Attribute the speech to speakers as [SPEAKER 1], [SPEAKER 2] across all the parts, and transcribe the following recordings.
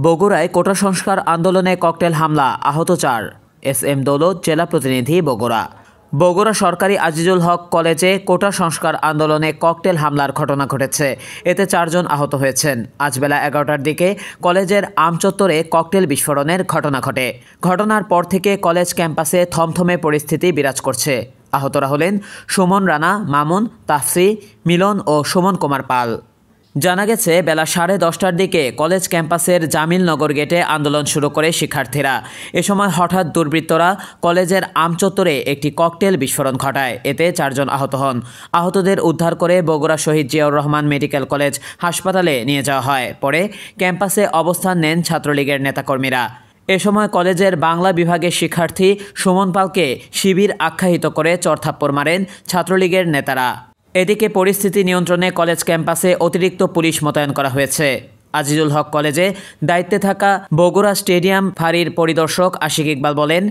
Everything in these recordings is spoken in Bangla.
[SPEAKER 1] বগুড়ায় কোটা সংস্কার আন্দোলনে ককটেল হামলা, আহত 4। এস.এম. দৌলত, জেলা প্রতিনিধি, বগুড়া। বগুড়া সরকারি আজিজুল হক কলেজে কোটা সংস্কার আন্দোলনে ককটেল হামলার ঘটনা ঘটেছে। এতে 4 জন আহত হয়েছেন। আজ বেলা 11টার দিকে কলেজের আমচত্বরে ককটেল বিস্ফোরণের ঘটনা ঘটে। ঘটনার পর থেকে কলেজ ক্যাম্পাসে থমথমে পরিস্থিতি বিরাজ করছে। আহতরা হলেন সুমন রানা, মামুন, তাফসি, মিলন ও সুমন কুমার পাল। জানা গেছে, বেলা 10:30টার দিকে কলেজ ক্যাম্পাসের জামিলনগর গেটে আন্দোলন শুরু করে শিক্ষার্থীরা। এ সময় হঠাৎ দুর্বৃত্তরা কলেজের আমচত্বরে একটি ককটেল বিস্ফোরণ ঘটায়। এতে 4 জন আহত হন। আহতদের উদ্ধার করে বগুড়া শহীদ জিয়াউর রহমান মেডিকেল কলেজ হাসপাতালে নিয়ে যাওয়া হয়। পরে ক্যাম্পাসে অবস্থান নেন ছাত্রলীগের নেতাকর্মীরা। এ সময় কলেজের বাংলা বিভাগের শিক্ষার্থী সুমন পালকে শিবির আখ্যায়িত করে চড়থাপ্পড় মারেন ছাত্রলীগের নেতারা। এদিকে পরিস্থিতি নিয়ন্ত্রণে কলেজ ক্যাম্পাসে অতিরিক্ত পুলিশ মোতায়েন করা হয়েছে। আজিজুল হক কলেজে দায়িত্বে থাকা বগুড়া স্টেডিয়াম ফাঁড়ির পরিদর্শক আশিক ইকবাল বলেন,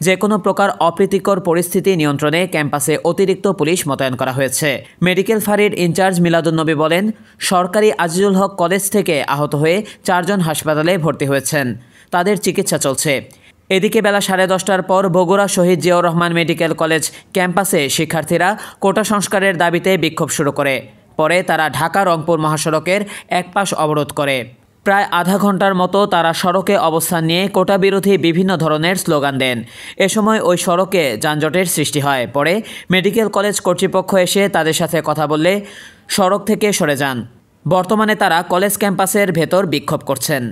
[SPEAKER 1] যে কোনো প্রকার অপ্রীতিকর পরিস্থিতি নিয়ন্ত্রণে ক্যাম্পাসে অতিরিক্ত পুলিশ মোতায়েন করা হয়েছে। মেডিকেল ফাঁড়ির ইনচার্জ মিলাদুন্নবী বলেন, সরকারি আজিজুল হক কলেজ থেকে আহত হয়ে 4 জন হাসপাতালে ভর্তি হয়েছেন। তাদের চিকিৎসা চলছে। এদিকে বেলা 10:30টার পর বগুড়া শহীদ জিয়াউর রহমান মেডিকেল কলেজ ক্যাম্পাসে শিক্ষার্থীরা কোটা সংস্কারের দাবিতে বিক্ষোভ শুরু করে। পরে তারা ঢাকা-রংপুর মহাসড়কের এক পাশ অবরোধ করে। প্রায় আধা ঘন্টার মতো তারা সড়কে অবস্থান নিয়ে কোটা বিরোধী বিভিন্ন ধরনের স্লোগান দেন। এ সময় ওই সড়কে যানজটের সৃষ্টি হয়। পরে মেডিকেল কলেজ কর্তৃপক্ষ এসে তাদের সাথে কথা বললে সড়ক থেকে সরে যান। বর্তমানে তারা কলেজ ক্যাম্পাসের ভেতর বিক্ষোভ করছেন।